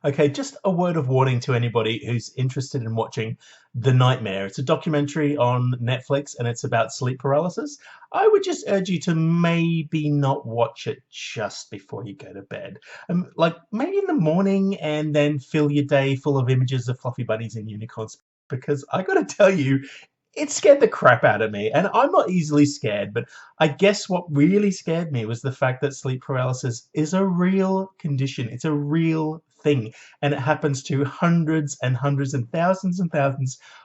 Okay, just a word of warning to anybody who's interested in watching The Nightmare. It's a documentary on Netflix and it's about sleep paralysis. I would just urge you to maybe not watch it just before you go to bed. Like maybe in the morning and then fill your day full of images of fluffy bunnies and unicorns. Because I gotta tell you, it scared the crap out of me. And I'm not easily scared, but I guess what really scared me was the fact that sleep paralysis is a real condition. It's a real thing. And it happens to hundreds and hundreds and thousands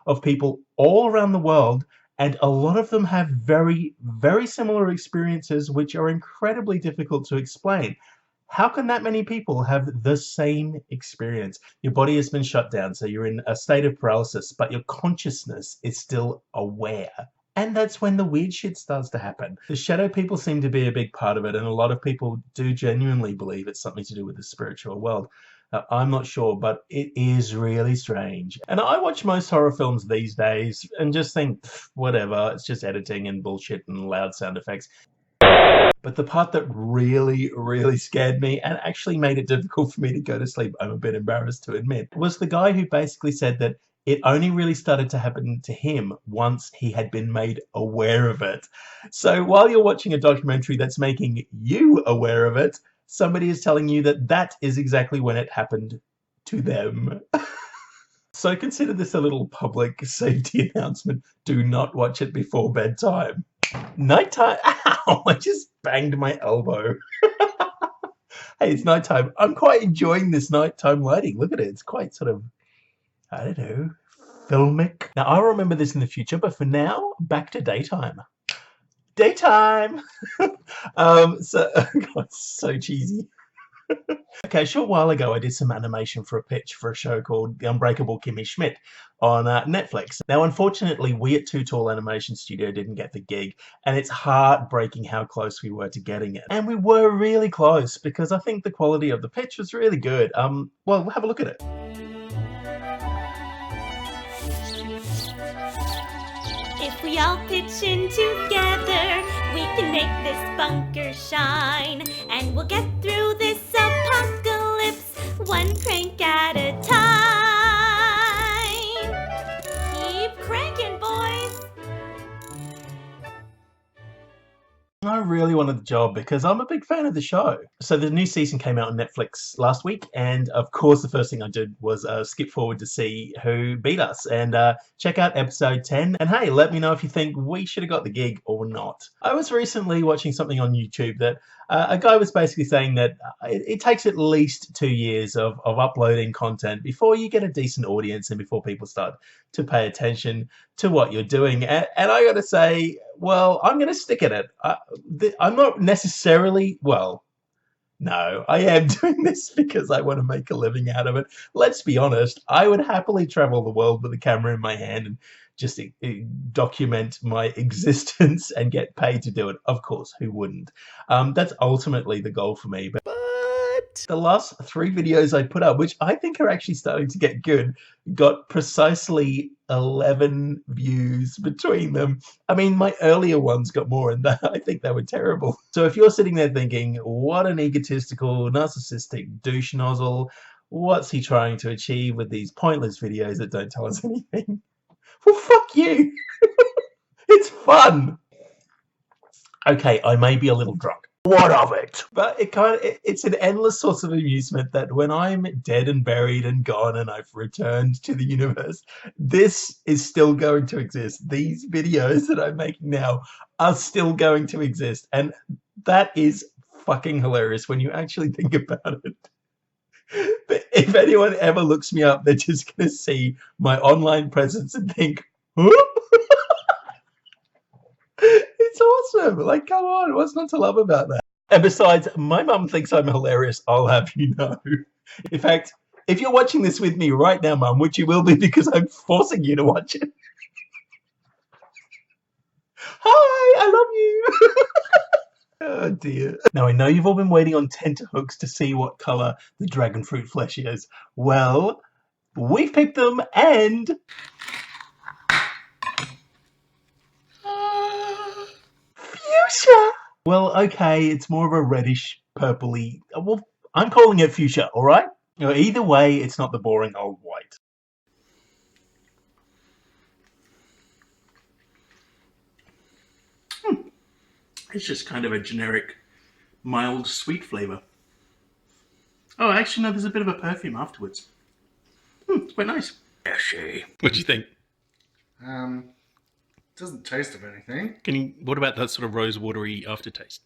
of people all around the world. And a lot of them have very, very similar experiences, which are incredibly difficult to explain. How can that many people have the same experience? Your body has been shut down, so you're in a state of paralysis, but your consciousness is still aware. And that's when the weird shit starts to happen. The shadow people seem to be a big part of it, and a lot of people do genuinely believe it's something to do with the spiritual world. I'm not sure, but it is really strange. And I watch most horror films these days and just think, whatever, it's just editing and bullshit and loud sound effects. But the part that really, really scared me and actually made it difficult for me to go to sleep, I'm a bit embarrassed to admit, was the guy who basically said that it only really started to happen to him once he had been made aware of it. So while you're watching a documentary that's making you aware of it, somebody is telling you that that is exactly when it happened to them. So consider this a little public safety announcement. Do not watch it before bedtime. Nighttime. Ow, I just banged my elbow. Hey, it's nighttime. I'm quite enjoying this nighttime lighting. Look at it. It's quite sort of, I don't know, filmic. Now, I'll remember this in the future, but for now, back to daytime. Daytime! So, God, so cheesy. Okay, a short while ago, I did some animation for a pitch for a show called The Unbreakable Kimmy Schmidt on Netflix. Now, unfortunately, we at Too Tall Animation Studio didn't get the gig, and it's heartbreaking how close we were to getting it. And we were really close because I think the quality of the pitch was really good. Well, have a look at it. If we all pitch in together, we can make this bunker shine. And we'll get through this apocalypse, one crank at a time. Keep cranking, boys. I really wanted the job because I'm a big fan of the show. So the new season came out on Netflix last week, and of course the first thing I did was skip forward to see who beat us and check out episode 10. And hey, let me know if you think we should have got the gig or not. I was recently watching something on YouTube that a guy was basically saying that it takes at least 2 years of uploading content before you get a decent audience and before people start to pay attention to what you're doing. And I gotta say, well, I'm going to stick at it. I'm not necessarily, well, no, I am doing this because I want to make a living out of it. Let's be honest, I would happily travel the world with a camera in my hand and just document my existence and get paid to do it. Of course, who wouldn't? That's ultimately the goal for me. But the last 3 videos I put up, which I think are actually starting to get good, got precisely 11 views between them. I mean, my earlier ones got more, and I think they were terrible. So if you're sitting there thinking, what an egotistical, narcissistic douche nozzle, what's he trying to achieve with these pointless videos that don't tell us anything? Well, fuck you. It's fun. Okay, I may be a little drunk. What of it? But it's an endless source of amusement that when I'm dead and buried and gone and I've returned to the universe, this is still going to exist. These videos that I'm making now are still going to exist. And that is fucking hilarious when you actually think about it. But if anyone ever looks me up, they're just going to see my online presence and think, huh? It's awesome. Like, come on, what's not to love about that? And besides, my mum thinks I'm hilarious, I'll have you know. In fact, if you're watching this with me right now, Mum, which you will be because I'm forcing you to watch it. Hi, I love you. Oh dear. Now I know you've all been waiting on tenterhooks to see what colour the dragon fruit flesh is. Well, we've picked them and... fuchsia! Well, okay, it's more of a reddish, purpley... Well, I'm calling it fuchsia, alright? Either way, it's not the boring old white. It's just kind of a generic, mild, sweet flavour. Oh, actually, no, there's a bit of a perfume afterwards. It's quite nice. What do you think? Doesn't taste of anything. What about that sort of rose watery aftertaste?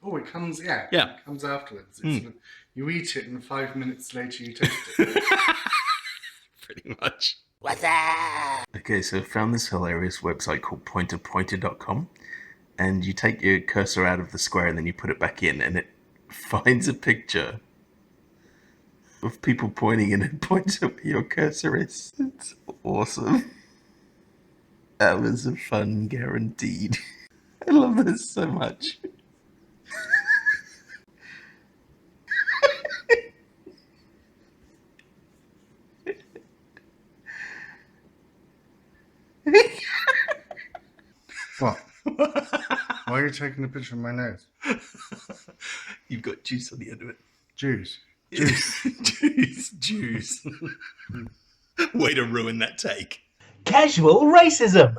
Oh, it comes, Yeah. It comes afterwards. You eat it and 5 minutes later you taste it. Pretty much. What's that? Okay, so I found this hilarious website called pointerpointer.com, and you take your cursor out of the square and then you put it back in, and it finds a picture of people pointing in and points at where your cursor is. It's awesome. Hours of fun guaranteed. I love this so much. What? Why are you taking a picture of my nose? You've got juice on the end of it. Juice. Juice. Way to ruin that take. Casual racism.